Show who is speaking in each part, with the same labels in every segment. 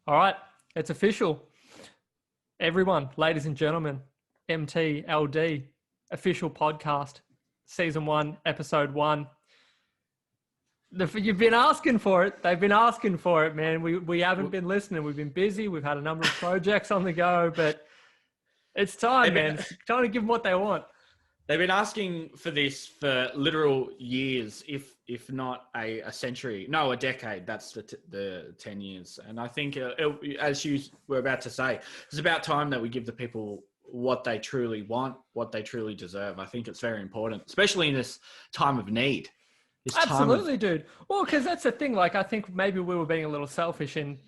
Speaker 1: All right, it's official. Everyone, ladies and gentlemen, MTLD, official podcast, season 1, episode 1. You've been asking for it. They've been asking for it, man. We haven't been listening. We've been busy. We've had a number of projects on the go, but it's time, man. It's time to give them what they want.
Speaker 2: They've been asking for this for literal years, if not a century. No, a decade. That's the 10 years. And I think, as you were about to say, it's about time that we give the people what they truly want, what they truly deserve. I think it's very important, especially in this time of need.
Speaker 1: Absolutely, dude. Well, because that's the thing. Like, I think maybe we were being a little selfish in,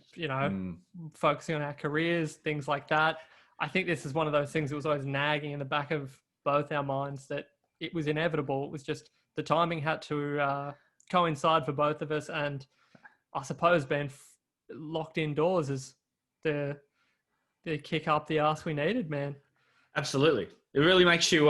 Speaker 1: focusing on our careers, things like that. I think this is one of those things that was always nagging in the back of both our minds that it was inevitable. It was just the timing had to coincide for both of us. And I suppose being locked indoors is the kick up the ass we needed, man.
Speaker 2: Absolutely. It really makes you,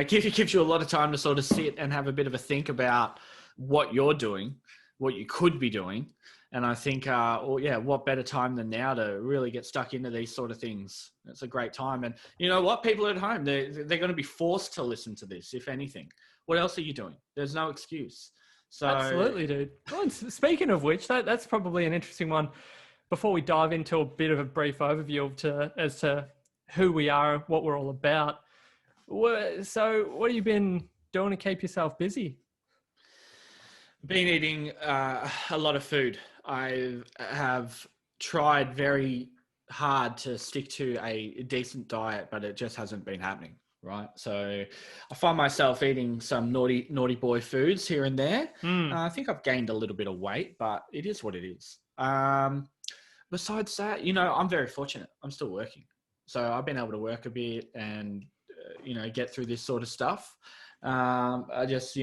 Speaker 2: gives you a lot of time to sort of sit and have a bit of a think about what you're doing, what you could be doing. And I think, what better time than now to really get stuck into these sort of things. It's a great time. And you know what? People at home, they're going to be forced to listen to this, if anything. What else are you doing? There's no excuse. So
Speaker 1: absolutely, dude. Well, speaking of which, that's probably an interesting one. Before we dive into a bit of a brief overview as to who we are, what we're all about. So what have you been doing to keep yourself busy?
Speaker 2: Been eating a lot of food. I have tried very hard to stick to a decent diet, but it just hasn't been happening, right? So I find myself eating some naughty boy foods here and there. I think I've gained a little bit of weight, but it is what it is. Besides that, I'm very fortunate. I'm still working. So I've been able to work a bit and, get through this sort of stuff. I just,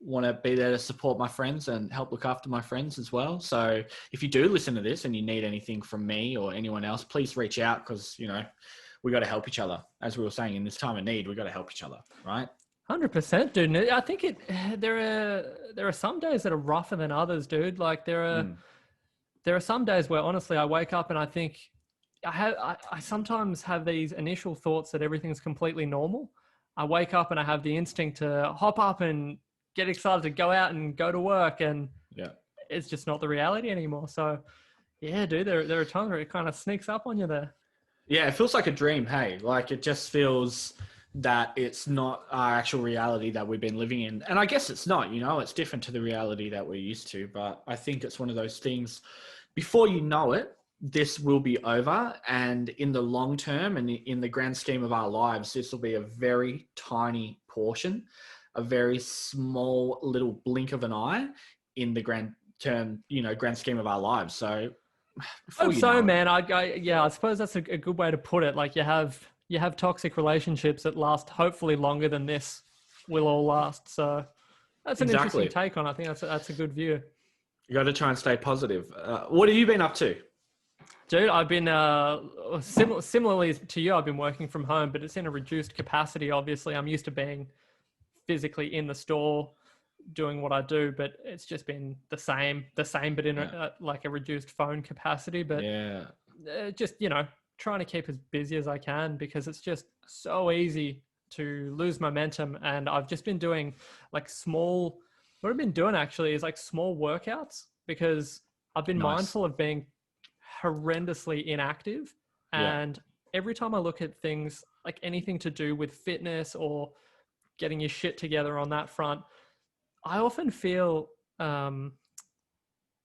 Speaker 2: want to be there to support my friends and help look after my friends as well. So if you do listen to this and you need anything from me or anyone else, please reach out because, we got to help each other. As we were saying, in this time of need, we got to help each other, right?
Speaker 1: 100%, dude. I think there are some days that are rougher than others, dude. Like there are some days where honestly I wake up and I think I sometimes have these initial thoughts that everything's completely normal. I wake up and I have the instinct to hop up and get excited to go out and go to work, and it's just not the reality anymore. So yeah, dude, there are times where it kind of sneaks up on you there.
Speaker 2: Yeah, it feels like a dream. Hey, like it just feels that it's not our actual reality that we've been living in. And I guess it's not, it's different to the reality that we're used to. But I think it's one of those things, before you know it, this will be over. And in the long term and in the grand scheme of our lives, this will be a very tiny portion, a very small little blink of an eye in the grand scheme of our lives. So
Speaker 1: man. I suppose that's a good way to put it. Like you have toxic relationships that last hopefully longer than this will all last. So that's an interesting take on it. I think that's a good view.
Speaker 2: You got to try and stay positive. What have you been up to?
Speaker 1: Dude, I've been similarly to you. I've been working from home, but it's in a reduced capacity. Obviously, I'm used to being physically in the store doing what I do, but it's just been the same, but in a reduced phone capacity. But just trying to keep as busy as I can because it's just so easy to lose momentum. And I've just been doing what I've been doing actually is like small workouts because I've been mindful of being horrendously inactive. And every time I look at things like anything to do with fitness or getting your shit together on that front, I often feel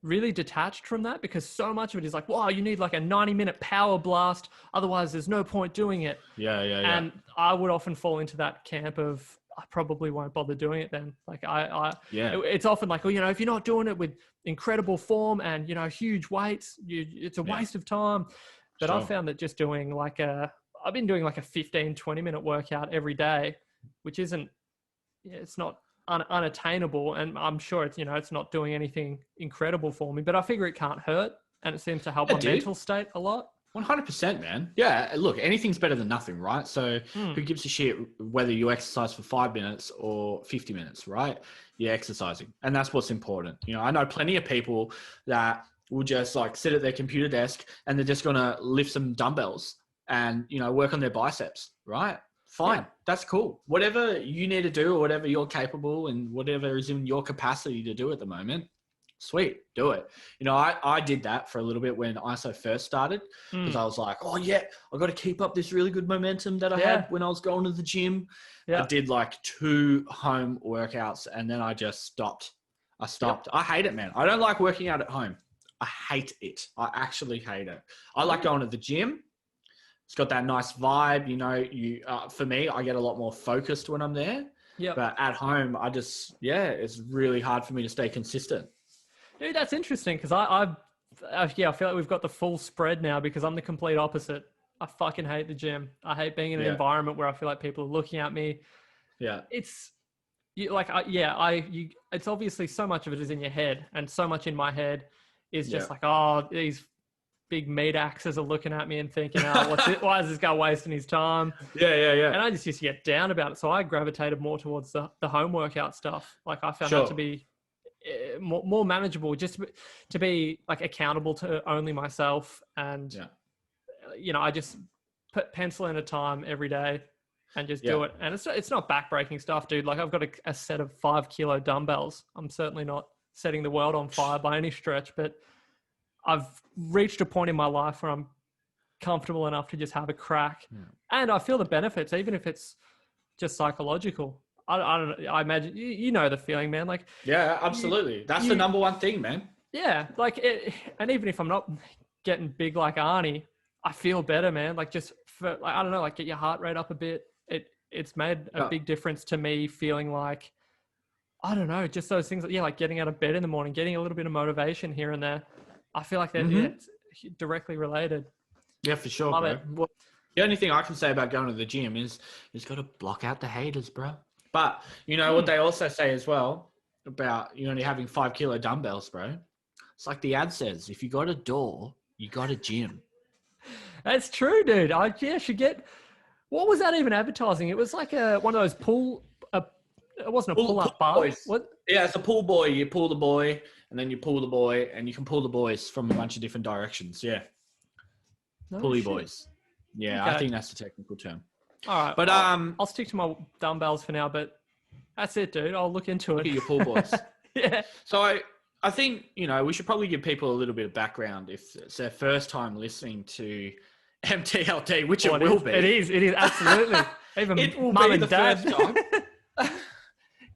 Speaker 1: really detached from that because so much of it is like, wow, you need like a 90-minute power blast. Otherwise, there's no point doing it.
Speaker 2: Yeah.
Speaker 1: And I would often fall into that camp of, I probably won't bother doing it then. Like it's often like, well, if you're not doing it with incredible form and, huge weights, it's a waste of time. But I've found that just doing I've been doing like a 15, 20-minute workout every day, which it's not unattainable. And I'm sure it's not doing anything incredible for me, but I figure it can't hurt. And it seems to help my mental state a lot.
Speaker 2: 100%, man. Yeah, look, anything's better than nothing, right? So who gives a shit whether you exercise for 5 minutes or 50 minutes, right? You're exercising. And that's what's important. I know plenty of people that will just like sit at their computer desk and they're just going to lift some dumbbells and, you know, work on their biceps, right? Fine.
Speaker 1: Yeah.
Speaker 2: That's cool. Whatever you need to do or whatever you're capable and whatever is in your capacity to do at the moment, sweet, do it. You know, I did that for a little bit when ISO first started because I was like, oh yeah, I got to keep up this really good momentum that I had when I was going to the gym. I did like 2 home workouts and then I just stopped. I stopped. I hate it, man. I don't like working out at home. I hate it. I actually hate it. I like going to the gym. It's got that nice vibe. You know, for me, I get a lot more focused when I'm there.
Speaker 1: Yeah.
Speaker 2: But at home, it's really hard for me to stay consistent.
Speaker 1: Dude, that's interesting because I feel like we've got the full spread now because I'm the complete opposite. I fucking hate the gym. I hate being in an environment where I feel like people are looking at me.
Speaker 2: Yeah.
Speaker 1: It's it's obviously so much of it is in your head, and so much in my head is just like, oh, these big meat axes are looking at me and thinking, oh, why is this guy wasting his time?
Speaker 2: Yeah.
Speaker 1: And I just used to get down about it. So I gravitated more towards the home workout stuff. Like I found that to be more manageable, just to be like accountable to only myself. And, you know, I just put pencil in a time every day and just do it. And it's not backbreaking stuff, dude. Like I've got a set of 5 kilo dumbbells. I'm certainly not setting the world on fire by any stretch, but I've reached a point in my life where I'm comfortable enough to just have a crack. And I feel the benefits, even if it's just psychological. I don't know. I imagine, you know the feeling, man. Like,
Speaker 2: yeah, absolutely. That's the number one thing, man.
Speaker 1: Yeah. Like, and even if I'm not getting big like Arnie, I feel better, man. Like just for, like, I don't know, like get your heart rate up a bit. It's made a big difference to me feeling like, I don't know, just those things, like getting out of bed in the morning, getting a little bit of motivation here and there. I feel like they're directly related.
Speaker 2: Yeah, for sure, bro. Well, the only thing I can say about going to the gym is got to block out the haters, bro. But you know what they also say as well about you only having 5 kilo dumbbells, bro. It's like the ad says: if you got a door, you got a gym.
Speaker 1: That's true, dude. I should get. What was that even advertising? It was like one of those pull. It wasn't a pull-up bar. What?
Speaker 2: Yeah, it's a pull buoy. You pull the buoy, and then you pull the buoy, and you can pull the buoys from a bunch of different directions. Yeah, pulley buoys. Yeah, okay. I think that's the technical term.
Speaker 1: All right,
Speaker 2: but
Speaker 1: I'll stick to my dumbbells for now. But that's it, dude. I'll look into it.
Speaker 2: Look at your pull boys.
Speaker 1: Yeah.
Speaker 2: So I think we should probably give people a little bit of background if it's their first time listening to MTLD, which it will be.
Speaker 1: It is absolutely. Even
Speaker 2: it will
Speaker 1: mum
Speaker 2: be
Speaker 1: and
Speaker 2: the
Speaker 1: dad.
Speaker 2: first time.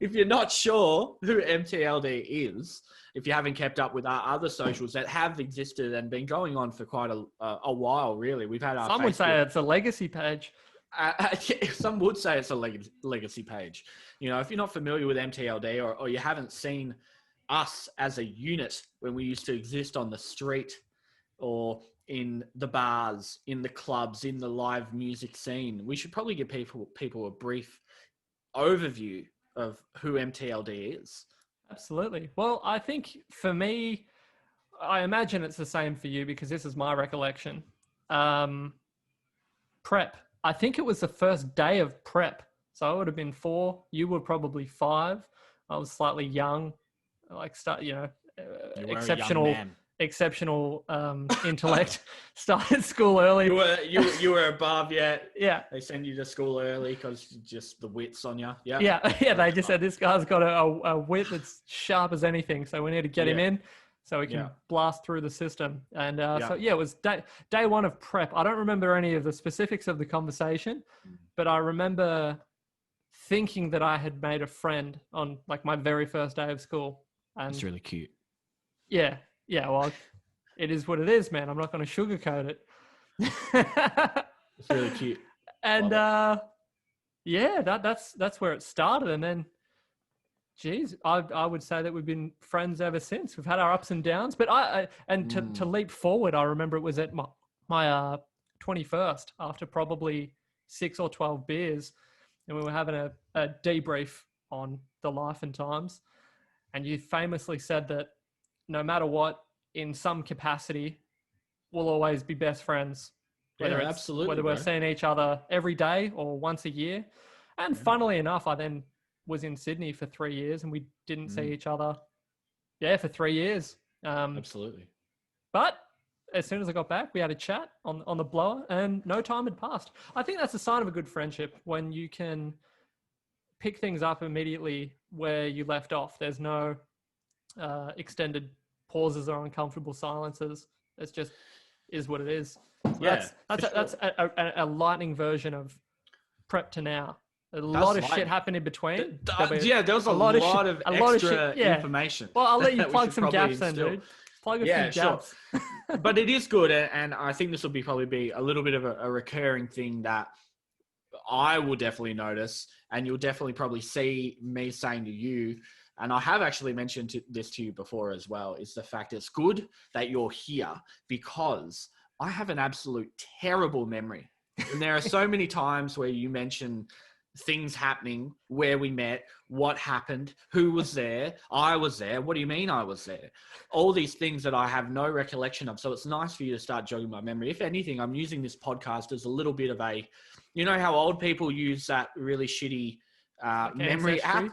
Speaker 2: If you're not sure who MTLD is, if you haven't kept up with our other socials that have existed and been going on for quite a while, really. We've had our
Speaker 1: Some would say it's a legacy page.
Speaker 2: Some would say it's a legacy page. If you're not familiar with MTLD or you haven't seen us as a unit when we used to exist on the street or in the bars, in the clubs, in the live music scene, we should probably give people a brief overview of who MTLD is.
Speaker 1: Absolutely. Well, I think for me, I imagine it's the same for you because this is my recollection. Prep. I think it was the first day of prep. So I would have been 4. You were probably 5. I was slightly young, exceptional intellect. Started school early.
Speaker 2: You were above, yeah.
Speaker 1: Yeah.
Speaker 2: They send you to school early because just the wits on you. Yeah.
Speaker 1: Yeah. They just said this guy's got a wit that's sharp as anything, so we need to get him in so we can blast through the system. And so it was day 1 of prep. I don't remember any of the specifics of the conversation, but I remember thinking that I had made a friend on like my very first day of school. And
Speaker 2: it's really cute.
Speaker 1: Yeah. Yeah, well, it is what it is, man. I'm not going to sugarcoat it.
Speaker 2: It's really cute.
Speaker 1: And that's where it started. And then, geez, I would say that we've been friends ever since. We've had our ups and downs. But to leap forward, I remember it was at my 21st after probably 6 or 12 beers, and we were having a debrief on the life and times. And you famously said that no matter what, in some capacity, we'll always be best friends.
Speaker 2: Absolutely.
Speaker 1: Whether we're seeing each other every day or once a year. And funnily enough, I then was in Sydney for 3 years and we didn't see each other. Yeah, for 3 years.
Speaker 2: Absolutely.
Speaker 1: But as soon as I got back, we had a chat on the blower, and no time had passed. I think that's a sign of a good friendship when you can pick things up immediately where you left off. There's no extended pauses or uncomfortable silences. It's just is what it is. So
Speaker 2: Yeah,
Speaker 1: that's a lightning version of prep to now. A lot of shit happened in between.
Speaker 2: There was a lot of extra information.
Speaker 1: Well, I'll let you
Speaker 2: that we
Speaker 1: plug
Speaker 2: should
Speaker 1: some
Speaker 2: probably
Speaker 1: gaps then,
Speaker 2: instill.
Speaker 1: dude. Plug a few gaps.
Speaker 2: But it is good, and I think this will probably be a little bit of a recurring thing that I will definitely notice, and you'll definitely probably see me saying to you, and I have actually mentioned this to you before as well, is the fact it's good that you're here, because I have an absolute terrible memory. And there are so many times where you mention things happening, where we met, what happened, who was there, I was there. What do you mean I was there? All these things that I have no recollection of. So it's nice for you to start jogging my memory. If anything, I'm using this podcast as a little bit of a, you know how old people use that really shitty memory app?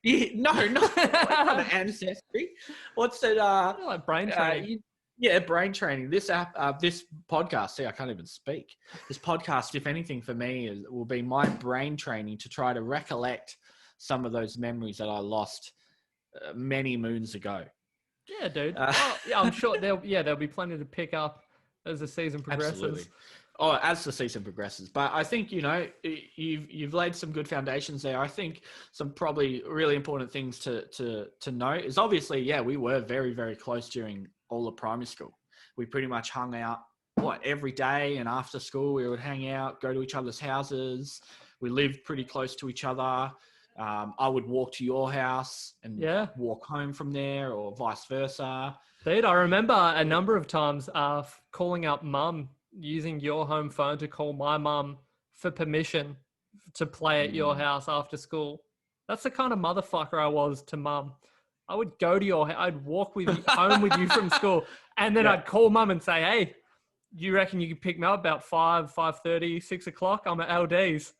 Speaker 2: Yeah, not an ancestry. What's it?
Speaker 1: Like brain training.
Speaker 2: Brain training. This app, this podcast. See, I can't even speak. This podcast, if anything, for me, will be my brain training to try to recollect some of those memories that I lost many moons ago.
Speaker 1: Yeah, dude. I'm sure there'll be plenty to pick up as the season progresses.
Speaker 2: Absolutely. Oh, as the season progresses. But I think, you've laid some good foundations there. I think some probably really important things to note is obviously, we were very, very close during all of primary school. We pretty much hung out, every day, and after school we would hang out, go to each other's houses. We lived pretty close to each other. I would walk to your house and walk home from there, or vice versa.
Speaker 1: Dude, I remember a number of times calling up mum, using your home phone to call my mum for permission to play at your house after school. That's the kind of motherfucker I was to mum. I would go to your house, I'd walk with you home with you from school, and then I'd call mum and say, hey, you reckon you could pick me up about 5:30, 6 o'clock? I'm at LD's.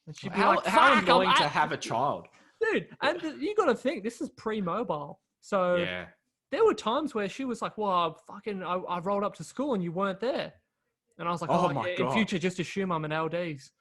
Speaker 1: And she'd be like,
Speaker 2: how annoying to have a child.
Speaker 1: Dude, and you got to think, this is pre-mobile. So there were times where she was like, well, I rolled up to school and you weren't there. And I was like, in future, just assume I'm an LD's.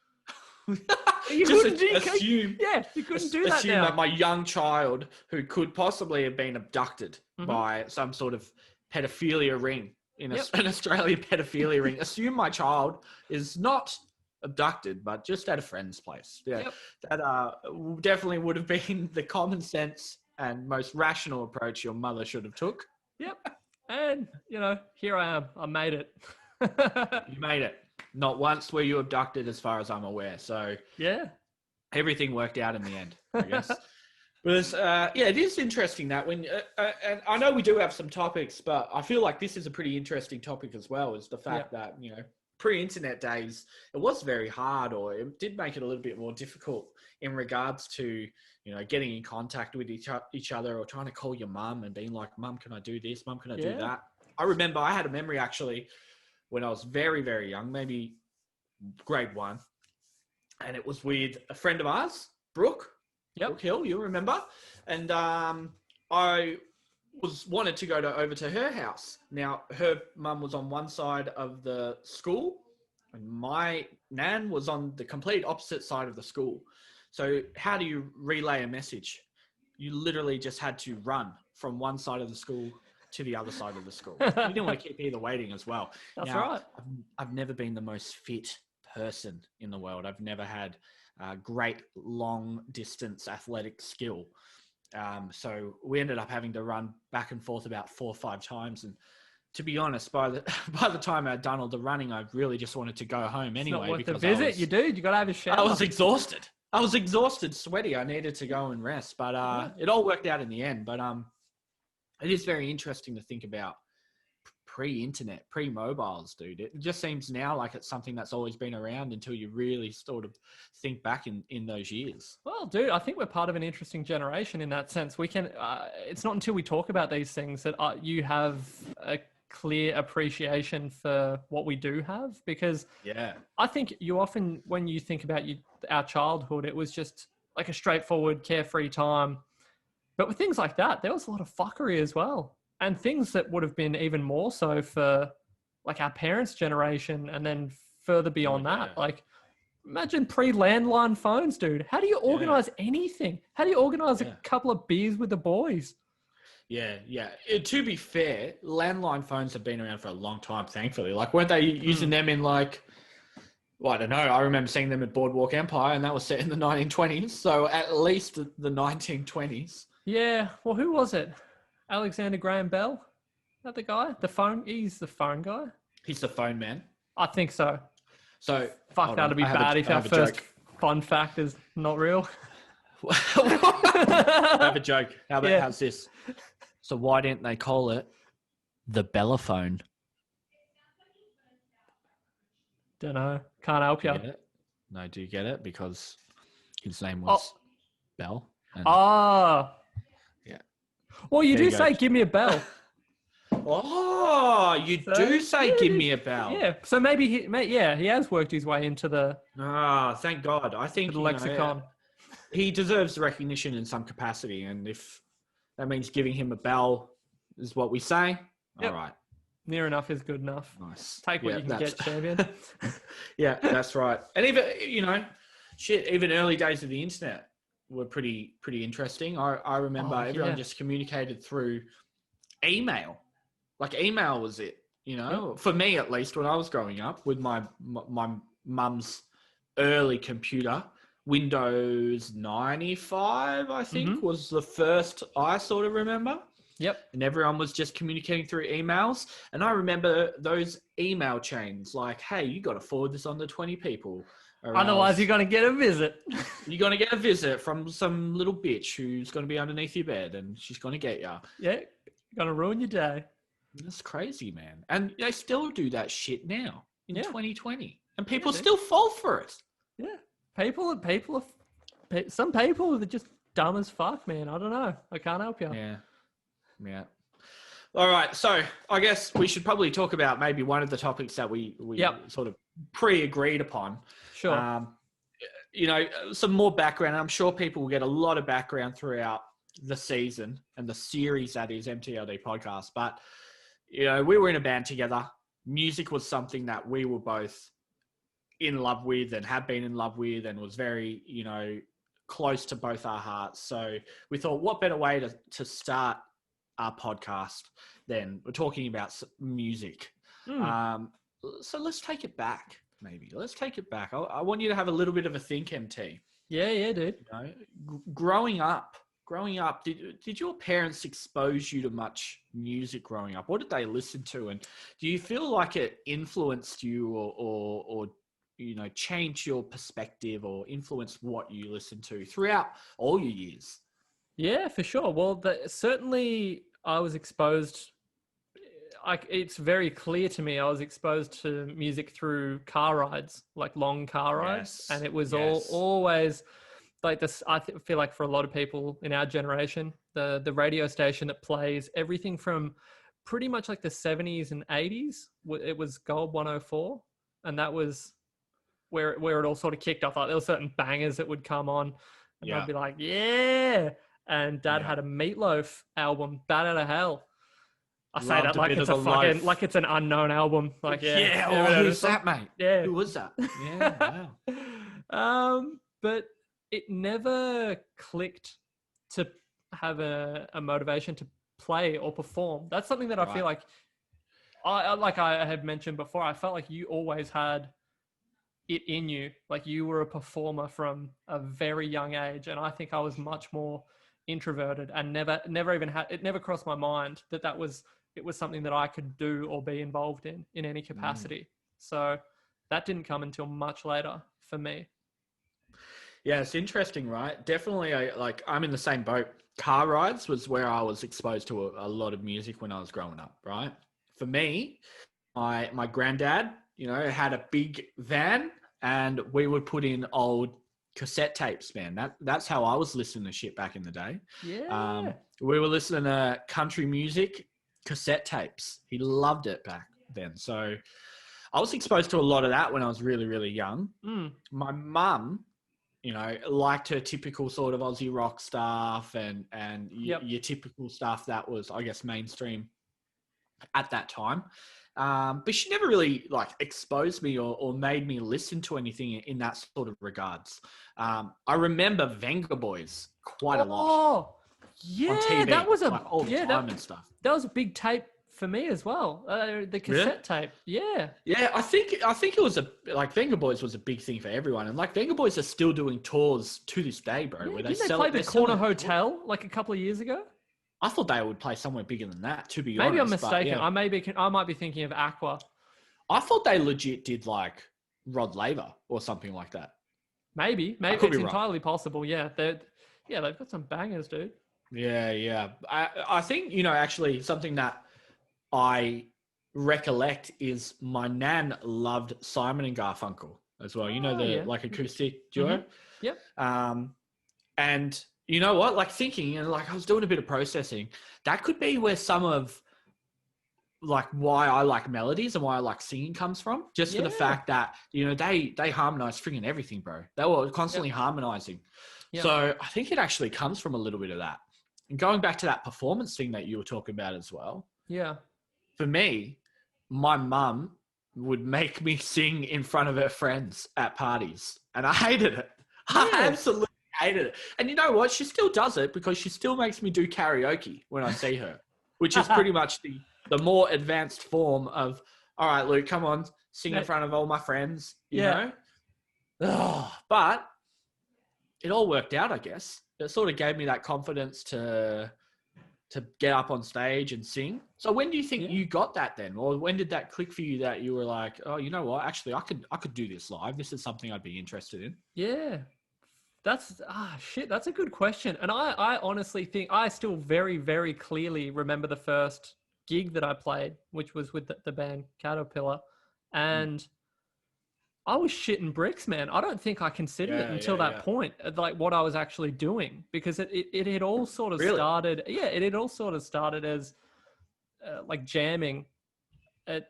Speaker 1: You couldn't do that
Speaker 2: assume
Speaker 1: now.
Speaker 2: that my young child, who could possibly have been abducted by some sort of pedophilia ring, an Australian pedophilia ring, assume my child is not abducted, but just at a friend's place. That definitely would have been the common sense and most rational approach your mother should have took.
Speaker 1: And here I am. I made it.
Speaker 2: You made it. Not once were you abducted, as far as I'm aware. So everything worked out in the end, I guess. But it is interesting that when, and I know we do have some topics, but I feel like this is a pretty interesting topic as well, is the fact that, pre-internet days, it was very hard, or it did make it a little bit more difficult in regards to, getting in contact with each other, or trying to call your mum and being like, Mum, can I do this? Mum, can I do that? I remember I had a memory actually when I was very, very young, maybe grade 1. And it was with a friend of ours, Brooke Hill, you remember? And I wanted to go over to her house. Now, her mum was on one side of the school, and my nan was on the complete opposite side of the school. So how do you relay a message? You literally just had to run from one side of the school to the other side of the school. You didn't want to keep either waiting as well.
Speaker 1: That's right.
Speaker 2: I've never been the most fit person in the world. I've never had great long distance athletic skill. So we ended up having to run back and forth about 4 or 5 times. And to be honest, by the time I'd done all the running, I really just wanted to go home anyway.
Speaker 1: It's not worth the visit, you dude. You got to have a shower.
Speaker 2: I was exhausted, sweaty. I needed to go and rest, but it all worked out in the end. But it is very interesting to think about pre-internet, pre-mobiles, dude. It just seems now like it's something that's always been around until you really sort of think back in those years.
Speaker 1: Well, dude, I think we're part of an interesting generation in that sense. We can, it's not until we talk about these things that you have a clear appreciation for what we do have, because I think you often, when you think about our childhood, it was just like a straightforward, carefree time. But with things like that, there was a lot of fuckery as well. and things that would have been even more so for like our parents' generation, and then further beyond that. Like, imagine pre-landline phones, dude. How do you organize anything? How do you organize a couple of beers with the boys?
Speaker 2: Yeah. To be fair, landline phones have been around for a long time, thankfully. Like, weren't they using them in like, well, I don't know. I remember seeing them at Boardwalk Empire, and that was set in the 1920s. So at least the 1920s.
Speaker 1: Yeah. Well, who was it? Alexander Graham Bell? Is that the guy? He's the phone guy?
Speaker 2: He's the phone man.
Speaker 1: I think so.
Speaker 2: So
Speaker 1: fuck, that'd be bad if our first fun fact is not real.
Speaker 2: I have a joke. How's this? So why didn't they call it the Bellaphone?
Speaker 1: Don't know. Can't help you.
Speaker 2: No, do you get it? Because his name was Bell. Yeah.
Speaker 1: Well, you do say, give me a bell.
Speaker 2: Oh, you do say, give me a bell.
Speaker 1: Yeah. So maybe he has worked his way into the.
Speaker 2: Thank God. I think
Speaker 1: the lexicon.
Speaker 2: He deserves recognition in some capacity, and if that means giving him a bell, is what we say. Yep. All right.
Speaker 1: Near enough is good enough.
Speaker 2: Nice.
Speaker 1: Take what you can get, champion.
Speaker 2: Yeah, that's right. And even even early days of the internet were pretty interesting. I remember everyone just communicated through email. Like, email was it, for me at least, when I was growing up with my mum's early computer. Windows 95, I think, was the first I sort of remember.
Speaker 1: Yep.
Speaker 2: And everyone was just communicating through emails. And I remember those email chains like, hey, you got to forward this on to 20 people.
Speaker 1: Otherwise, you're going to get a visit.
Speaker 2: You're going to get a visit from some little bitch who's going to be underneath your bed, and she's going to get you.
Speaker 1: Yeah. Going to ruin your day.
Speaker 2: That's crazy, man. And they still do that shit now in 2020. And people still fall for it.
Speaker 1: Yeah. Some people are just dumb as fuck, man. I don't know. I can't help you.
Speaker 2: Yeah. All right. So I guess we should probably talk about maybe one of the topics that we sort of pre-agreed upon.
Speaker 1: Sure.
Speaker 2: Some more background. I'm sure people will get a lot of background throughout the season and the series that is MTLD podcast. But, we were in a band together. Music was something that we were both in love with and have been in love with, and was very, close to both our hearts. So we thought, what better way to start our podcast than we're talking about music. So let's take it back, maybe. Let's take it back. I want you to have a little bit of a think, MT.
Speaker 1: Yeah, dude.
Speaker 2: Growing up, did your parents expose you to much music growing up? What did they listen to? And do you feel like it influenced you or change your perspective or influence what you listen to throughout all your years?
Speaker 1: Yeah, for sure. Well, certainly I was exposed. It's very clear to me. I was exposed to music through car rides, like long car rides, and it was always like this. I feel like for a lot of people in our generation, the radio station that plays everything from pretty much like the 70s and 80s. It was Gold 104, and that was where it all sort of kicked off. Like, there were certain bangers that would come on, and I'd be like, yeah. And Dad had a Meatloaf album, Bat Out of Hell. I say that like it's a fucking, like it's an unknown album. Like,
Speaker 2: who's that, mate?
Speaker 1: Yeah.
Speaker 2: Who was that? Yeah,
Speaker 1: wow. But it never clicked to have a motivation to play or perform. That's something that I feel like, I had mentioned before, I felt like you always had it in you. Like, you were a performer from a very young age. And I think I was much more introverted and never even had, it never crossed my mind that it was something that I could do or be involved in any capacity. So that didn't come until much later for me.
Speaker 2: Yeah, it's interesting, right? Definitely, I'm in the same boat. Car rides was where I was exposed to a lot of music when I was growing up, right? For me, my granddad, had a big van, and we would put in old cassette tapes, man. That's how I was listening to shit back in the day.
Speaker 1: Yeah.
Speaker 2: We were listening to country music, cassette tapes. He loved it back then. So I was exposed to a lot of that when I was really, really young. My mum, liked her typical sort of Aussie rock stuff and your typical stuff that was, I guess, mainstream at that time. But she never really like exposed me or made me listen to anything in that sort of regards. I remember Venga Boys quite a lot
Speaker 1: Oh,
Speaker 2: on
Speaker 1: yeah,
Speaker 2: TV, like all the time and stuff.
Speaker 1: that was a big tape for me as well. The
Speaker 2: Really?
Speaker 1: cassette tape. Yeah.
Speaker 2: Yeah, I think it was like Venga Boys was a big thing for everyone, and like Venga Boys are still doing tours to this day, bro.
Speaker 1: Yeah,
Speaker 2: Where they
Speaker 1: didn't they
Speaker 2: sell
Speaker 1: play
Speaker 2: it.
Speaker 1: the Corner Hotel like a couple of years ago?
Speaker 2: I thought they would play somewhere bigger than that, to be
Speaker 1: Maybe I'm
Speaker 2: honest. But
Speaker 1: mistaken.
Speaker 2: yeah,
Speaker 1: I might be thinking of Aqua.
Speaker 2: I thought they legit did like Rod Laver or something like that.
Speaker 1: Maybe
Speaker 2: could
Speaker 1: it's
Speaker 2: be wrong.
Speaker 1: entirely possible. Yeah, they've got some bangers, dude.
Speaker 2: Yeah. I think, actually something that I recollect is my nan loved Simon and Garfunkel as well.
Speaker 1: Yeah.
Speaker 2: Like acoustic duo.
Speaker 1: Mm-hmm. Yep.
Speaker 2: And you know what? Like thinking, and like I was doing a bit of processing. That could be where some of like why I like melodies and why I like singing comes from. Just for the fact that they harmonize frigging everything, bro. They were constantly harmonizing.
Speaker 1: Yep.
Speaker 2: So I think it actually comes from a little bit of that. And going back to that performance thing that you were talking about as well.
Speaker 1: Yeah.
Speaker 2: For me, my mum would make me sing in front of her friends at parties, and I hated it. I absolutely hated it. And you know what? She still does it because she still makes me do karaoke when I see her, which is pretty much the more advanced form of, all right, Luke, come on, sing in front of all my friends, you know? Oh, but it all worked out, I guess. It sort of gave me that confidence to get up on stage and sing. So when do you think you got that then? Or when did that click for you that you were like, oh, you know what? Actually, I could do this live. This is something I'd be interested in.
Speaker 1: Yeah. That's a good question. And I honestly think I still very, very clearly remember the first gig that I played, which was with the band Caterpillar. And I was shitting bricks, man. I don't think I considered it until that point, like what I was actually doing, because it had all sort of started. Yeah, it had all sort of started as like jamming at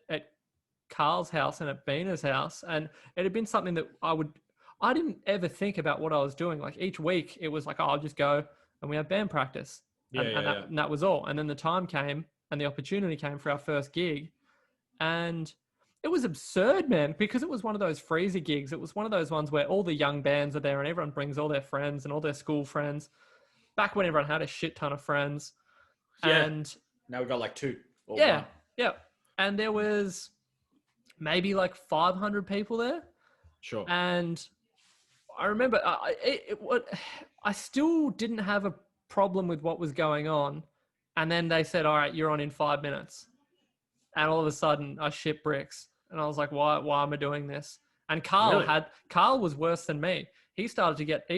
Speaker 1: Carl's house and at Bina's house. And it had been something that I didn't ever think about what I was doing. Like each week it was like, oh, I'll just go and we have band practice. And that was all. And then the time came and the opportunity came for our first gig. And it was absurd, man, because it was one of those freezer gigs. It was one of those ones where all the young bands are there and everyone brings all their friends and all their school friends. Back when everyone had a shit ton of friends.
Speaker 2: Yeah.
Speaker 1: And
Speaker 2: now we've got like two. Or
Speaker 1: yeah.
Speaker 2: one.
Speaker 1: Yeah. And there was maybe like 500 people there.
Speaker 2: Sure.
Speaker 1: And I remember I still didn't have a problem with what was going on. And then they said, all right, you're on in 5 minutes. And all of a sudden I shit bricks. And I was like, why am I doing this? And Carl was worse than me. He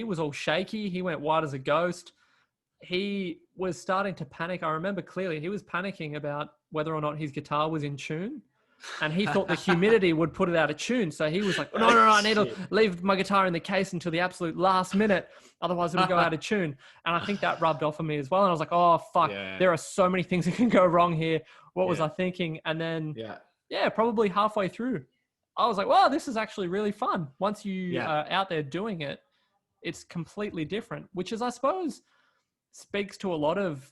Speaker 1: was all shaky. He went white as a ghost. He was starting to panic. I remember clearly he was panicking about whether or not his guitar was in tune. And he thought the humidity would put it out of tune. So he was like, no, I need to leave my guitar in the case until the absolute last minute. Otherwise it'll go out of tune. And I think that rubbed off on me as well. And I was like, oh, fuck, there are so many things that can go wrong here. What was I thinking? And then, probably halfway through, I was like, well, this is actually really fun. Once you are out there doing it, it's completely different, which is, I suppose, speaks to a lot of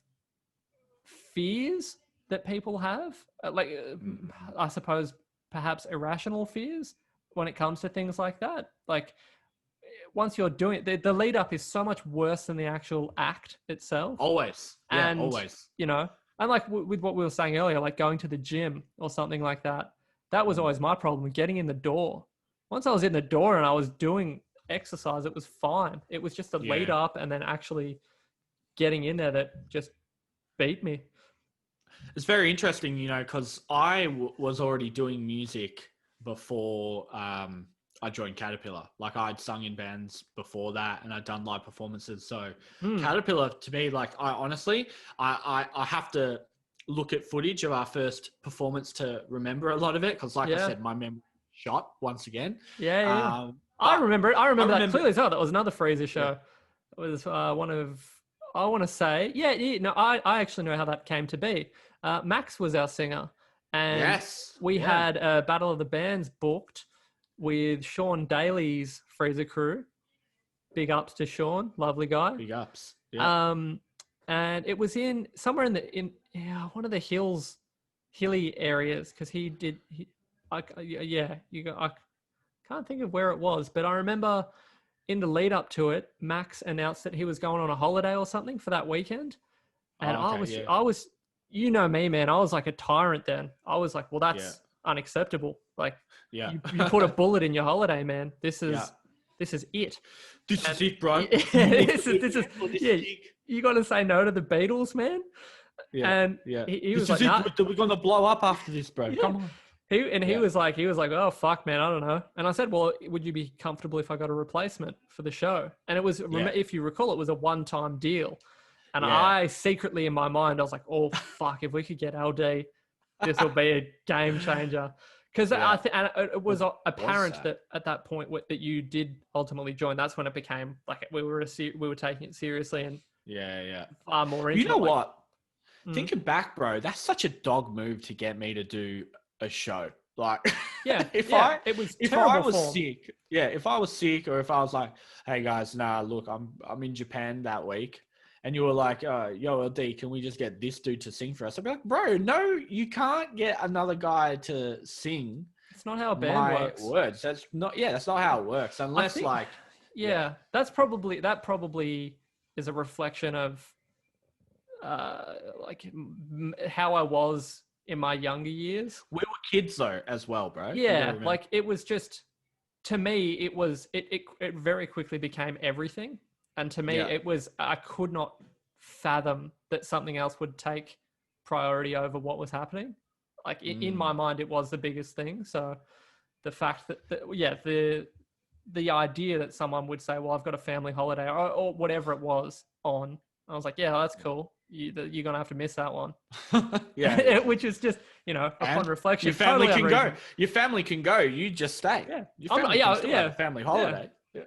Speaker 1: fears that people have. I suppose, perhaps irrational fears when it comes to things like that. Like, once you're doing it, the lead up is so much worse than the actual act itself.
Speaker 2: Always. Yeah, always.
Speaker 1: And like with what we were saying earlier, like going to the gym or something like that, that was always my problem, getting in the door. Once I was in the door and I was doing exercise, it was fine. It was just the lead up and then actually getting in there that just beat me.
Speaker 2: It's very interesting, because I was already doing music before I joined Caterpillar. Like I'd sung in bands before that and I'd done live performances. So Caterpillar to me, like I honestly, I have to look at footage of our first performance to remember a lot of it. Cause like I said, my memory shot once again.
Speaker 1: I remember that clearly as well. That was another Fraser show. It was I want to say, I actually know how that came to be. Max was our singer and we had a Battle of the Bands booked with Sean Daly's Freezer crew. Big ups to Sean, lovely guy.
Speaker 2: Big ups. Yeah.
Speaker 1: And it was somewhere in one of the hills hilly areas because I can't think of where it was, but I remember in the lead up to it, Max announced that he was going on a holiday or something for that weekend. And
Speaker 2: Oh, okay, yeah.
Speaker 1: I was, you know me, man, I was like a tyrant then. I was like, well, that's unacceptable. Like
Speaker 2: Yeah.
Speaker 1: you put a bullet in your holiday, man. This is it.
Speaker 2: This is it, bro.
Speaker 1: This is you got to say no to the Beatles, man.
Speaker 2: Yeah.
Speaker 1: And
Speaker 2: yeah.
Speaker 1: he
Speaker 2: This
Speaker 1: was
Speaker 2: is
Speaker 1: like,
Speaker 2: it.
Speaker 1: nah.
Speaker 2: We're going to blow up after this, bro. Come on.
Speaker 1: He was like, oh fuck, man, I don't know. And I said, well, would you be comfortable if I got a replacement for the show? And it was, if you recall, it was a one-time deal. And I secretly in my mind, I was like, oh fuck, if we could get LD, this will be a game changer. Because and it was apparent that at that point that you did ultimately join. That's when it became like we were taking it seriously and far more into
Speaker 2: You know
Speaker 1: it.
Speaker 2: what? Thinking back, bro, that's such a dog move to get me to do a show. Like, if I was sick, or if I was like, hey guys, nah, look, I'm in Japan that week, and you were like, yo, LD, can we just get this dude to sing for us? I'd be like, bro, no, you can't get another guy to sing.
Speaker 1: It's not how a band works.
Speaker 2: Words. That's not how it works. Unless
Speaker 1: that probably is a reflection of like how I was in my younger years.
Speaker 2: We were kids though, as well, bro.
Speaker 1: Yeah, like it was just, to me, it very quickly became everything. And to me, it was, I could not fathom that something else would take priority over what was happening. Like in my mind, it was the biggest thing. So the fact that, the idea that someone would say, well, I've got a family holiday or whatever it was on, I was like, yeah, that's cool. You're going to have to miss that one. Which is just, upon reflection.
Speaker 2: Your family can go. Your family can go. You just stay.
Speaker 1: Yeah.
Speaker 2: Your family can still have a family holiday.
Speaker 1: Yeah.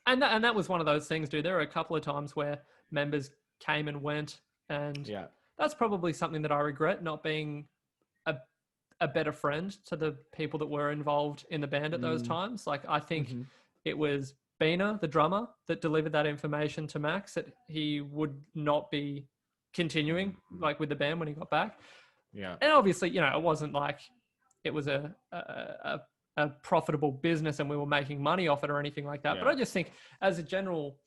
Speaker 1: And that was one of those things, dude. There were a couple of times where members came and went. And that's probably something that I regret, not being a better friend to the people that were involved in the band at those times. Like, I think it was Bina, the drummer, that delivered that information to Max that he would not be continuing like with the band when he got back. Yeah. And obviously, it wasn't like it was a profitable business and we were making money off it or anything like that. Yeah. But I just think as a general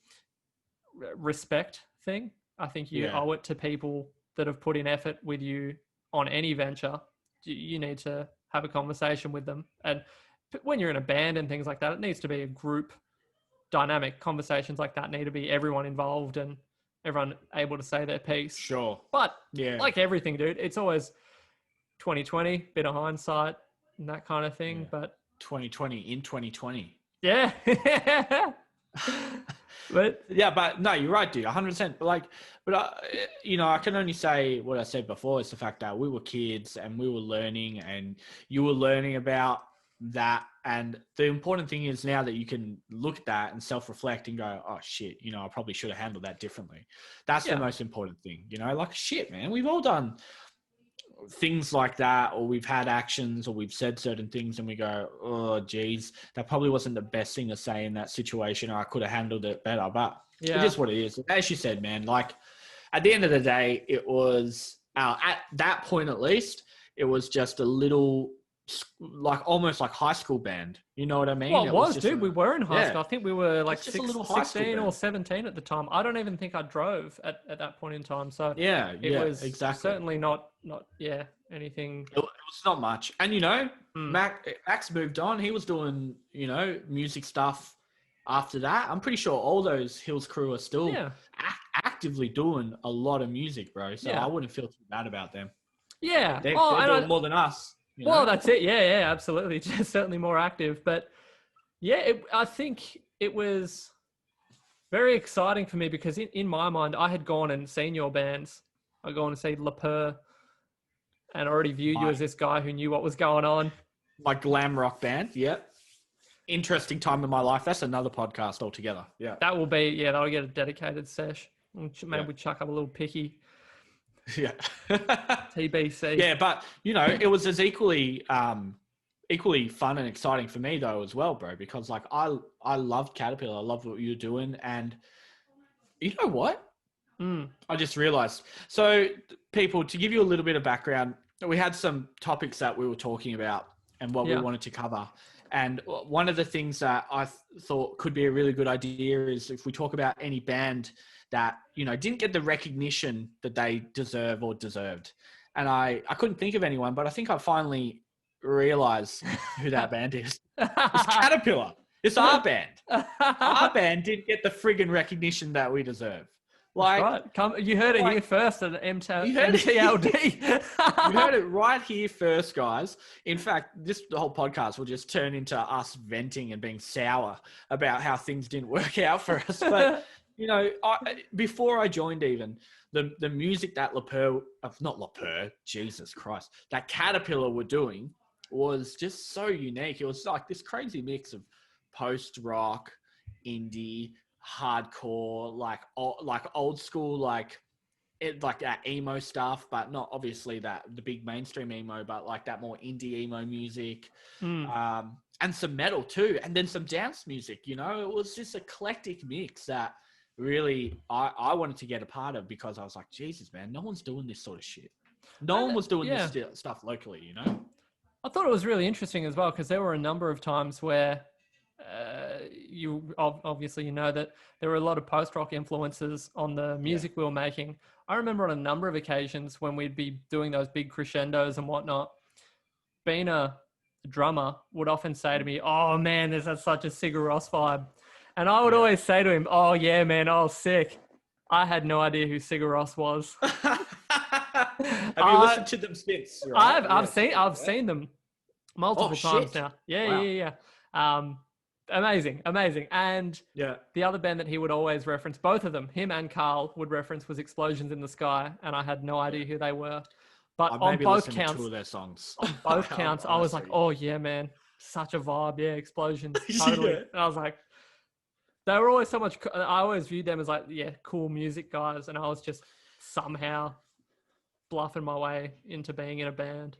Speaker 1: respect thing, I think you owe it to people that have put in effort with you on any venture. You need to have a conversation with them. And when you're in a band and things like that, it needs to be a group dynamic. Conversations like that need to be everyone involved and everyone able to say their piece.
Speaker 2: Sure.
Speaker 1: But like everything, dude, it's always 2020, bit of hindsight and that kind of thing. Yeah. But
Speaker 2: 2020 in 2020.
Speaker 1: Yeah.
Speaker 2: But no, you're right, dude. 100%. But I can only say what I said before. It's the fact that we were kids and we were learning, and you were learning about that. And the important thing is now that you can look at that and self-reflect and go, oh shit, I probably should have handled that differently. That's the most important thing, like shit, man. We've all done things like that, or we've had actions, or we've said certain things and we go, oh geez, that probably wasn't the best thing to say in that situation, or I could have handled it better. But it is what it is. As you said, man, like at the end of the day, it was at that point, at least, it was just a little, like almost like high school band. You know what I mean?
Speaker 1: Well, it was, dude. We were in high school. I think we were like 16 or 17 at the time. I don't even think I drove at that point in time. So it was exactly certainly not anything.
Speaker 2: It was not much. And Max moved on. He was doing music stuff after that. I'm pretty sure all those Hills crew are still actively doing a lot of music, bro. So I wouldn't feel too bad about them.
Speaker 1: Yeah,
Speaker 2: they're doing more than us.
Speaker 1: Well, that's it. Yeah, absolutely. Just certainly more active. But I think it was very exciting for me because in my mind, I had gone and seen your bands. I'd gone to see Le Peur and already viewed you as this guy who knew what was going on.
Speaker 2: My glam rock band. Yep. Interesting time in my life. That's another podcast altogether. Yeah.
Speaker 1: That will be, that'll get a dedicated sesh. Maybe we chuck up a little picky.
Speaker 2: Yeah.
Speaker 1: TBC.
Speaker 2: Yeah, but it was as equally fun and exciting for me though as well, bro, because like I loved Caterpillar. I loved what you were doing, and you know what? I just realized. So people, to give you a little bit of background, we had some topics that we were talking about and what we wanted to cover. And one of the things that I thought could be a really good idea is if we talk about any band that, didn't get the recognition that they deserve or deserved. And I couldn't think of anyone, but I think I finally realized who that band is. It's Caterpillar. It's our band. Our band didn't get the friggin' recognition that we deserve.
Speaker 1: Right. You heard it here first at MTLD.
Speaker 2: You heard it right here first, guys. In fact, the whole podcast will just turn into us venting and being sour about how things didn't work out for us. But, before I joined even, the music that Jesus Christ, that Caterpillar were doing was just so unique. It was like this crazy mix of post-rock, indie, hardcore, like old school, like that emo stuff, but not obviously the big mainstream emo, but like that more indie emo music, and some metal too, and then some dance music. It was this eclectic mix that really I wanted to get a part of, because I was like, Jesus, man, no one's doing this sort of shit. No one was doing this stuff locally.
Speaker 1: I thought it was really interesting as well, because there were a number of times where you obviously that there were a lot of post-rock influences on the music we were making. I remember on a number of occasions when we'd be doing those big crescendos and whatnot, being a drummer would often say to me, "Oh man, there's such a Sigur Rós vibe," and I would always say to him, "Oh yeah, man, oh sick." I had no idea who Sigur Rós was.
Speaker 2: Have you listened to them since? Right?
Speaker 1: I've seen them multiple times now. Yeah. Amazing. And the other band that he would always reference, both of them, him and Carl would reference, was Explosions in the Sky, and I had no idea who they were. But on both counts,
Speaker 2: two of their songs.
Speaker 1: On both counts, I was like, "Oh yeah, man, such a vibe, yeah, Explosions, totally." And I was like, they were always so much. I always viewed them as like, cool music guys, and I was just somehow bluffing my way into being in a band.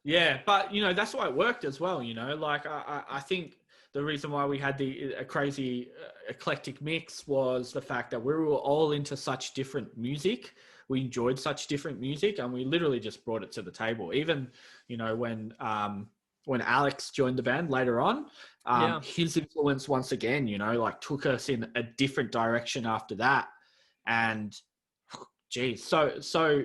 Speaker 2: Yeah, but that's why it worked as well. Like I think the reason why we had a crazy eclectic mix was the fact that we were all into such different music. We enjoyed such different music, and we literally just brought it to the table. Even when Alex joined the band later on, his influence once again, like took us in a different direction after that, and geez, so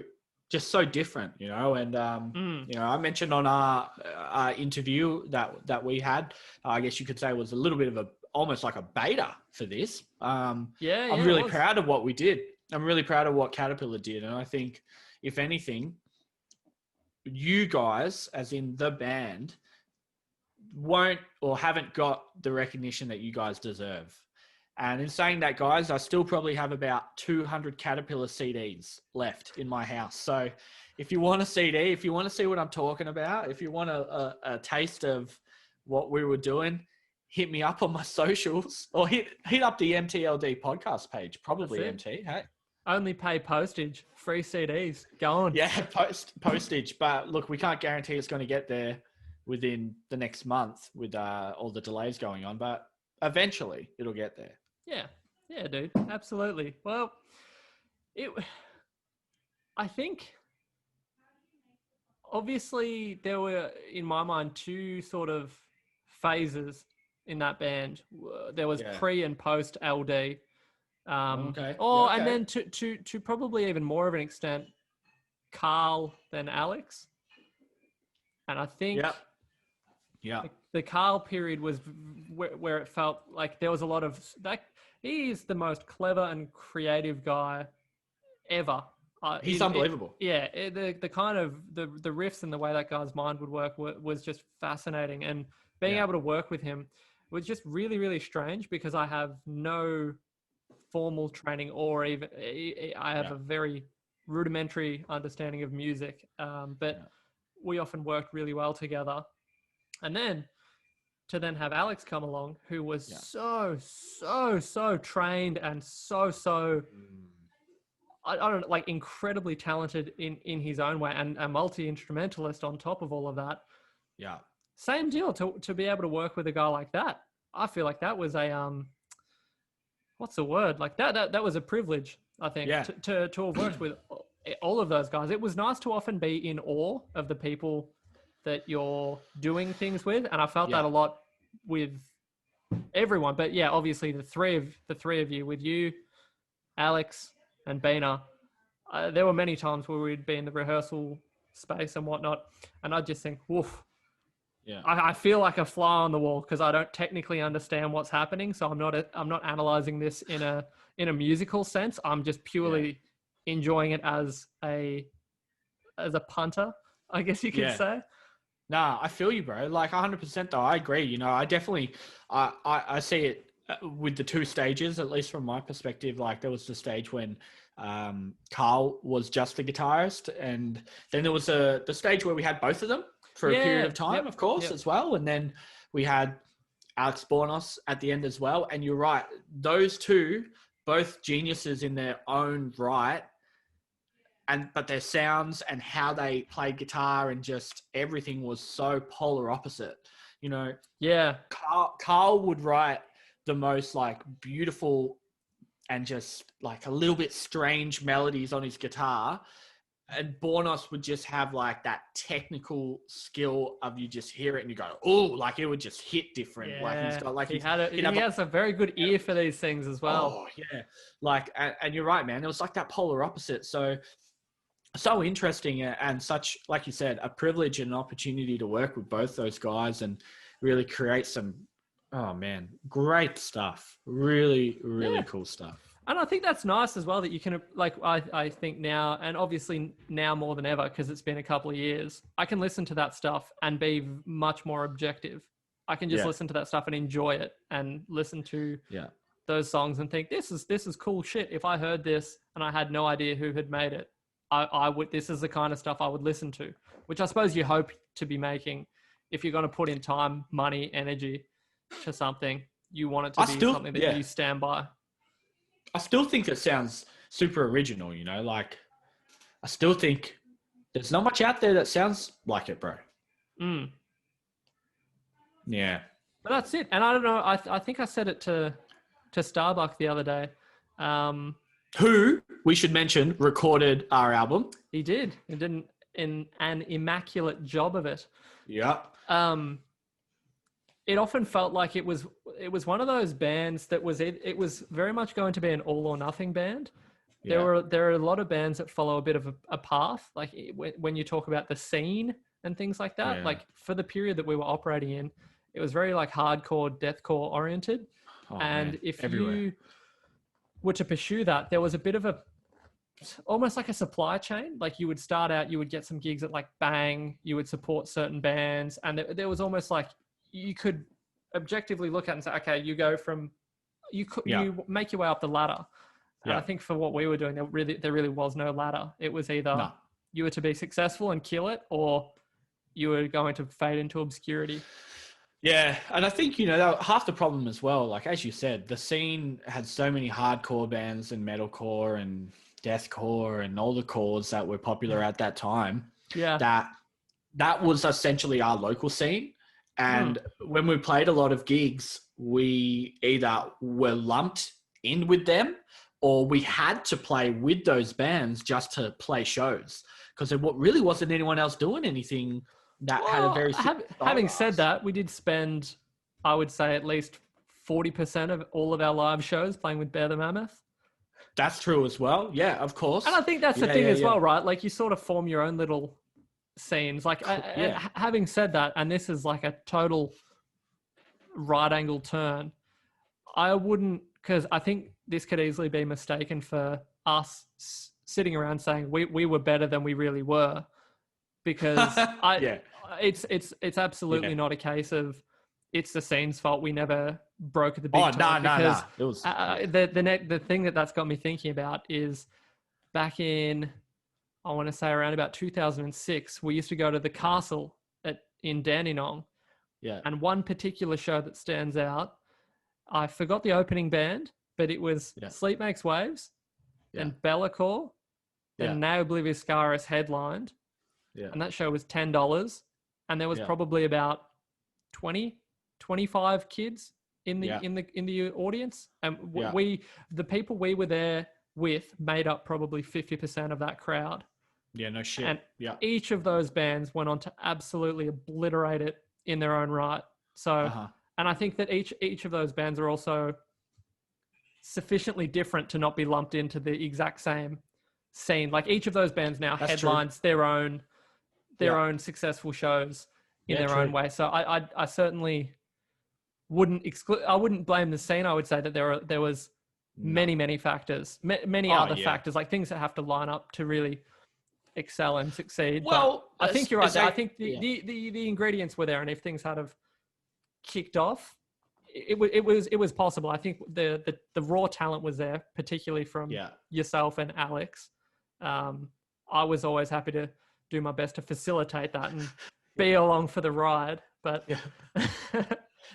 Speaker 2: just so different, and I mentioned on our interview that we had, I guess you could say, was a little bit of almost like a beta for this. I'm really proud of what we did. I'm really proud of what Caterpillar did, and I think, if anything, you guys, as in the band, won't or haven't got the recognition that you guys deserve. And in saying that, guys, I still probably have about 200 Caterpillar CDs left in my house. So if you want a CD, if you want to see what I'm talking about, if you want a taste of what we were doing, hit me up on my socials, or hit up the MTLD podcast page. Probably MT, hey?
Speaker 1: Only pay postage, free CDs. Go on.
Speaker 2: Yeah, postage. But look, we can't guarantee it's going to get there within the next month with all the delays going on. But eventually it'll get there.
Speaker 1: Yeah, dude. Absolutely. Well, I think obviously there were, in my mind, two sort of phases in that band. There was pre and post LD. And then to probably even more of an extent, Carl than Alex. And I think the Carl period was where it felt like there was a lot of that. He is the most clever and creative guy ever.
Speaker 2: He's unbelievable.
Speaker 1: The kind of the riffs and the way that guy's mind would work was just fascinating. And being able to work with him was just really, really strange, because I have no formal training, or even I have a very rudimentary understanding of music. But we often worked really well together. And then to then have Alex come along, who was so trained and I don't know, like incredibly talented in his own way, and a multi-instrumentalist on top of all of that.
Speaker 2: Yeah.
Speaker 1: Same deal to be able to work with a guy like that. I feel like that was a, what's the word? Like that was a privilege, I think, to have worked with all of those guys. It was nice to often be in awe of the people that you're doing things with, and I felt that a lot with everyone. But yeah, obviously the three of you, with you, Alex, and Bina, there were many times where we'd be in the rehearsal space and whatnot, and I'd just think, woof.
Speaker 2: Yeah.
Speaker 1: I feel like a fly on the wall because I don't technically understand what's happening. So I'm not analyzing this in a musical sense. I'm just purely enjoying it as a punter, I guess you could say.
Speaker 2: Nah, I feel you, bro. Like 100% though. I agree. You know, I definitely, I see it with the two stages, at least from my perspective. Like there was the stage when Carl was just the guitarist, and then there was the stage where we had both of them for a period of time, of course, as well. And then we had Alex Bornos at the end as well. And you're right. Those two, both geniuses in their own right. But their sounds and how they played guitar and just everything was so polar opposite, you know?
Speaker 1: Yeah.
Speaker 2: Carl would write the most like beautiful and just like a little bit strange melodies on his guitar. And Bornos would just have like that technical skill of you just hear it and you go, oh, like it would just hit different.
Speaker 1: Yeah.
Speaker 2: Like he's got like
Speaker 1: he has a very good ear for these things as well.
Speaker 2: Oh yeah. Like, and you're right, man. It was like that polar opposite. So interesting and such, like you said, a privilege and an opportunity to work with both those guys and really create some, oh man, great stuff. Really, really cool stuff.
Speaker 1: And I think that's nice as well that you can, like, I think now, and obviously now more than ever, because it's been a couple of years, I can listen to that stuff and be much more objective. I can just listen to that stuff and enjoy it and listen to those songs and think, this is cool shit. If I heard this and I had no idea who had made it, I would, this is the kind of stuff I would listen to, which I suppose you hope to be making. If you're going to put in time, money, energy to something, you want it to be something that you stand by.
Speaker 2: I still think it sounds super original, you know, like I still think there's not much out there that sounds like it, bro. Yeah.
Speaker 1: But that's it. And I don't know, I think I said it to Starbuck the other day.
Speaker 2: Who, we should mention, recorded our album.
Speaker 1: He did. He did an immaculate job of it.
Speaker 2: Yeah.
Speaker 1: It often felt like it was one of those bands that it was very much going to be an all or nothing band. There are a lot of bands that follow a bit of a path, like when you talk about the scene and things like that. Like for the period that we were operating in, it was very like hardcore, deathcore oriented. If you were to pursue that, there was a bit of almost like a supply chain. Like you would start out, you would get some gigs at like Bang, you would support certain bands, and there was almost like you could objectively look at it and say, okay, you go from, you make your way up the ladder. And I think for what we were doing, there really was no ladder. It was either you were to be successful and kill it, or you were going to fade into obscurity.
Speaker 2: Yeah. And I think, you know, half the problem as well, like, as you said, the scene had so many hardcore bands and metalcore and deathcore and all the cores that were popular at that time. Yeah. That was essentially our local scene. And when we played a lot of gigs, we either were lumped in with them or we had to play with those bands just to play shows, because there really wasn't anyone else doing anything that had a very...
Speaker 1: Having said that, we did spend, I would say, at least 40% of all of our live shows playing with Bear the Mammoth.
Speaker 2: That's true as well. Yeah, of course.
Speaker 1: And I think that's the thing as well, right? Like you sort of form your own little scenes. Like having said that, and this is like a total right angle turn, I wouldn't, because I think this could easily be mistaken for us sitting around saying we were better than we really were, because it's absolutely not a case of it's the scene's fault we never broke at the big time. No. It was the thing that's got me thinking about is back in, I want to say around about 2006, we used to go to the Castle in Dandenong. Yeah. And one particular show that stands out, I forgot the opening band, but it was Sleep Makes Waves and Bellacore and Now Oblivious Scaris headlined. Yeah. And that show was $10. And there was probably about 25 kids in the audience. And the people we were there with made up probably 50% of that crowd.
Speaker 2: Yeah, no shit.
Speaker 1: And
Speaker 2: Yeah.
Speaker 1: each of those bands went on to absolutely obliterate it in their own right. So, and I think that each of those bands are also sufficiently different to not be lumped into the exact same scene. Like each of those bands now headlines their own successful shows in their own way. So I certainly wouldn't exclude. I wouldn't blame the scene. I would say that there was many factors, many other factors, like things that have to line up to really excel and succeed.
Speaker 2: Well,
Speaker 1: but I think you're right. I think the ingredients were there, and if things had have kicked off, it was possible. I think the raw talent was there, particularly from yourself and Alex. I was always happy to do my best to facilitate that and be along for the ride. But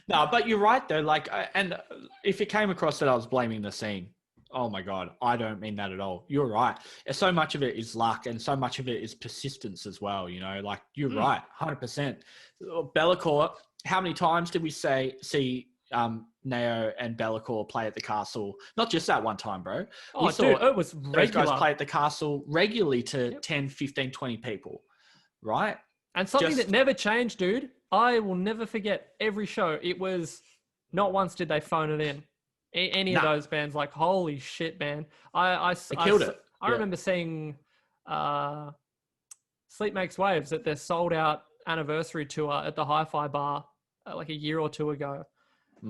Speaker 2: no, but you're right though. Like, and if it came across that I was blaming the scene, oh my God, I don't mean that at all. You're right. So much of it is luck, and so much of it is persistence as well. You know, like you're right, 100%. Bellacore. How many times did we see Nao and Bellacore play at the Castle? Not just that one time, bro.
Speaker 1: Oh, dude, it was regular.
Speaker 2: Those guys play at the Castle regularly to 10, 15, 20 people, right?
Speaker 1: And something that never changed, dude. I will never forget every show. It was not once did they phone it in. Any of those bands, like, holy shit, man. I
Speaker 2: killed it.
Speaker 1: I remember seeing Sleep Makes Waves at their sold-out anniversary tour at the Hi-Fi Bar like a year or two ago.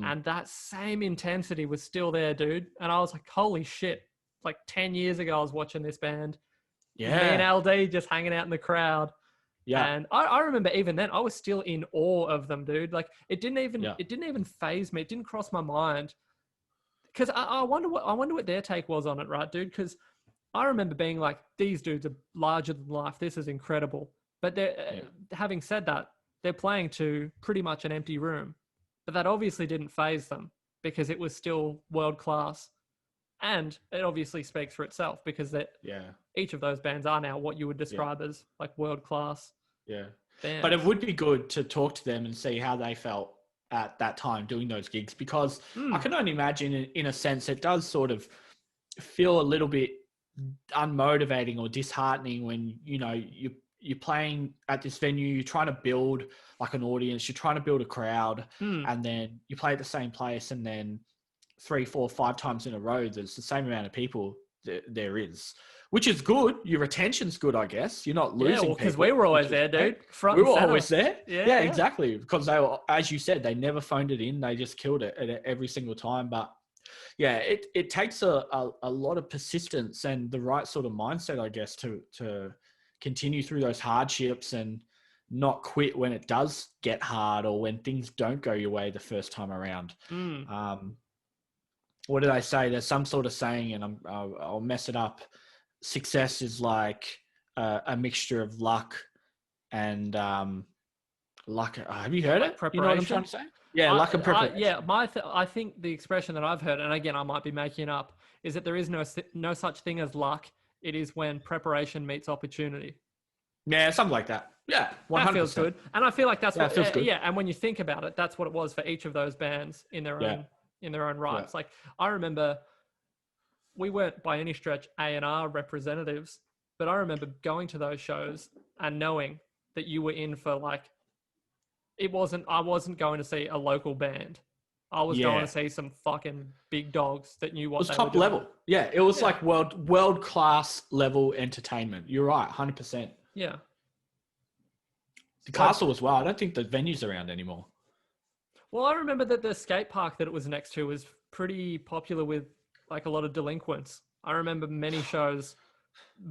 Speaker 1: And that same intensity was still there, dude. And I was like, holy shit. Like 10 years ago, I was watching this band.
Speaker 2: Yeah.
Speaker 1: Me and LD just hanging out in the crowd. Yeah. And I remember even then, I was still in awe of them, dude. Like it didn't even faze me. It didn't cross my mind. Because I wonder what their take was on it, right, dude? Because I remember being like, these dudes are larger than life. This is incredible. But having said that, they're playing to pretty much an empty room. But that obviously didn't faze them because it was still world class. And it obviously speaks for itself because each of those bands are now what you would describe as like world class.
Speaker 2: Yeah.
Speaker 1: Bands.
Speaker 2: But it would be good to talk to them and see how they felt at that time doing those gigs, because I can only imagine in a sense it does sort of feel a little bit unmotivating or disheartening when, you know, you're playing at this venue, you're trying to build like an audience, you're trying to build a crowd, and then you play at the same place, and then 3, 4, 5 times in a row, there's the same amount of people there is, which is good. Your retention's good, I guess. You're not losing people.
Speaker 1: Because we were always there, dude.
Speaker 2: We were always there. Yeah, exactly. Because they were, as you said, they never phoned it in. They just killed it every single time. But yeah, it takes a lot of persistence and the right sort of mindset, I guess, to continue through those hardships and not quit when it does get hard or when things don't go your way the first time around. What did I say? There's some sort of saying, and I'll mess it up. Success is like a mixture of luck and luck. Have you heard it?
Speaker 1: Preparation.
Speaker 2: You know what I'm trying to say? Yeah, luck and preparation.
Speaker 1: I think the expression that I've heard, and again, I might be making it up, is that there is no such thing as luck. It is when preparation meets opportunity.
Speaker 2: Yeah, something like that. Yeah, 100%.
Speaker 1: That feels good. And I feel like that's
Speaker 2: feels good.
Speaker 1: Yeah, and when you think about it, that's what it was for each of those bands in their own rights. Like I remember we weren't by any stretch A&R representatives, but I remember going to those shows and knowing that you were in for like, I wasn't going to see a local band. I was going to see some fucking big dogs that knew what they were doing.
Speaker 2: It was top level. Yeah, it was like world class level entertainment. You're right, 100%.
Speaker 1: Yeah.
Speaker 2: The Castle as well. I don't think the venue's around anymore.
Speaker 1: Well, I remember that the skate park that it was next to was pretty popular with like a lot of delinquents. I remember many shows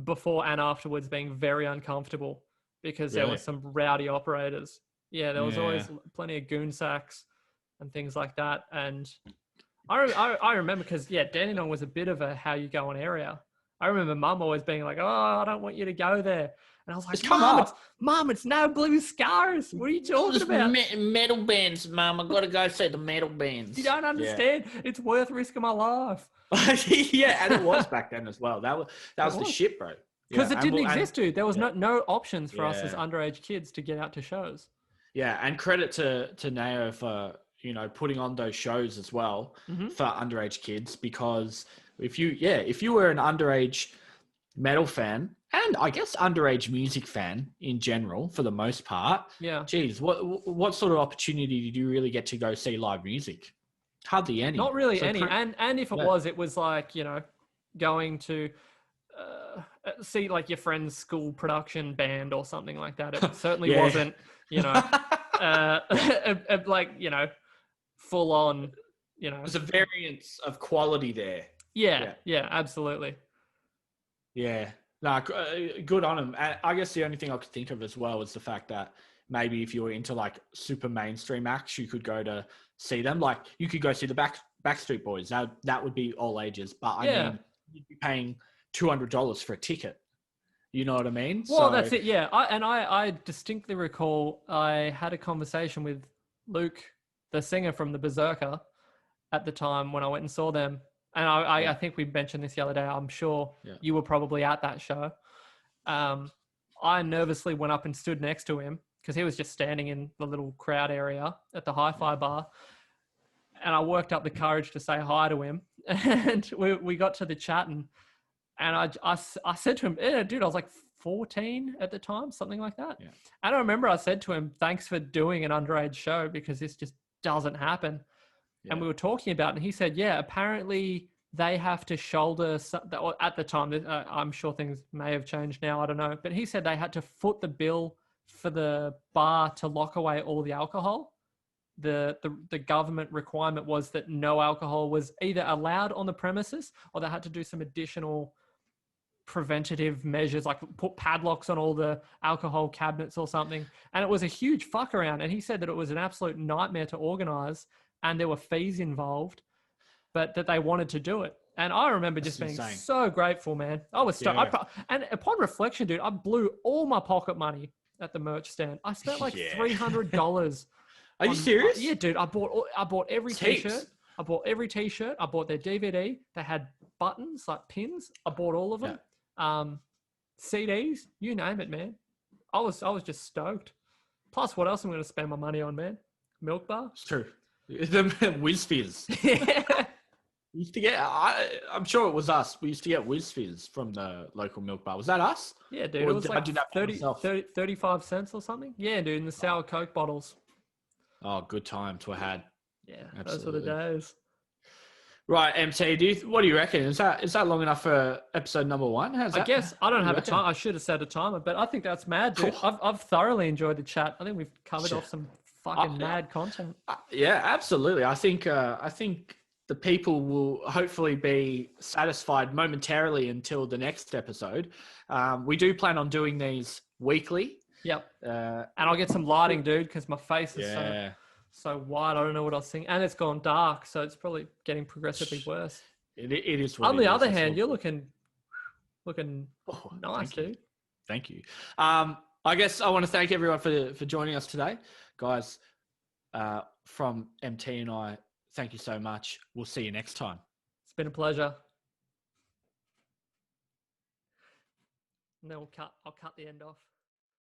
Speaker 1: before and afterwards being very uncomfortable because there were some rowdy operators. Yeah, there was always plenty of goon sacks and things like that. And I remember because, Dandenong was a bit of a how you go on area. I remember Mum always being like, oh, I don't want you to go there. And I was like, Mum, it's no Blue Scars. What are you talking about?
Speaker 2: Metal bands, Mum. I've got to go see the metal bands.
Speaker 1: You don't understand. Yeah. It's worth risking my life.
Speaker 2: Yeah, and it was back then as well. That was the shit, bro.
Speaker 1: Because it didn't exist, dude. There was no options for us as underage kids to get out to shows.
Speaker 2: Yeah, and credit to Nao for, you know, putting on those shows as well for underage kids, because if you were an underage metal fan, and I guess underage music fan in general, for the most part,
Speaker 1: Yeah.
Speaker 2: geez, what sort of opportunity did you really get to go see live music? Hardly any.
Speaker 1: Not really
Speaker 2: So
Speaker 1: any. And if it was like, going to see like your friend's school production band or something like that. It certainly
Speaker 2: Yeah.
Speaker 1: wasn't, like, full on,
Speaker 2: There's a variance of quality there.
Speaker 1: Yeah, absolutely.
Speaker 2: Yeah. No, good on him. I guess the only thing I could think of as well is the fact that maybe if you were into like super mainstream acts, you could go to see them. Like you could go see the Backstreet Boys. That would be all ages. But I mean, you'd be paying $200 for a ticket. You know what I mean?
Speaker 1: Well, that's it. Yeah. I distinctly recall I had a conversation with Luke, the singer from the Berserker, at the time when I went and saw them. And I think we mentioned this the other day. I'm sure you were probably at that show. I nervously went up and stood next to him because he was just standing in the little crowd area at the hi-fi bar. And I worked up the courage to say hi to him. And we got to the chatting. And I said to him, dude, I was like 14 at the time, something like that.
Speaker 2: Yeah.
Speaker 1: And I remember I said to him, thanks for doing an underage show because this just doesn't happen. And we were talking about it, and he said, apparently they have to shoulder, at the time, I'm sure things may have changed now, I don't know, but he said they had to foot the bill for the bar to lock away all the alcohol. The government requirement was that no alcohol was either allowed on the premises, or they had to do some additional preventative measures, like put padlocks on all the alcohol cabinets or something. And it was a huge fuck around. And he said that it was an absolute nightmare to organize, and there were fees involved, but that they wanted to do it. And I remember just being so grateful, man. I was stoked. And upon reflection, dude, I blew all my pocket money at the merch stand. I spent like $300.
Speaker 2: Are you serious?
Speaker 1: Yeah, dude. I bought every t-shirt. I bought every t-shirt. I bought their DVD. They had buttons, like pins. I bought all of them. CDs, you name it, man. I was just stoked. Plus, what else am I going to spend my money on, man? Milk bar?
Speaker 2: It's true. The Whiz Fizz.
Speaker 1: Yeah.
Speaker 2: We used to get, I'm sure it was us. We used to get Whiz Fizz from the local milk bar. Was that us?
Speaker 1: Yeah, dude. It was like 35 cents or something. Yeah, dude, in the sour Coke bottles.
Speaker 2: Oh, good times were had.
Speaker 1: Yeah, absolutely. Those were the days.
Speaker 2: Right, MT, what do you reckon? Is that long enough for episode number 1? I
Speaker 1: guess I don't have a time. I should have set a timer, but I think that's mad, dude. I've thoroughly enjoyed the chat. I think we've covered off some fucking mad content.
Speaker 2: Yeah, absolutely. I think the people will hopefully be satisfied momentarily until the next episode. We do plan on doing these weekly.
Speaker 1: Yep. And I'll get some lighting, dude, because my face is so wide. I don't know what I was seeing. And it's gone dark, so it's probably getting progressively worse.
Speaker 2: It is.
Speaker 1: On the other hand, you're looking nice, dude.
Speaker 2: Thank you. I guess I want to thank everyone for joining us today. Guys, from MT and I, thank you so much. We'll see you next time.
Speaker 1: It's been a pleasure. And then I'll cut the end off.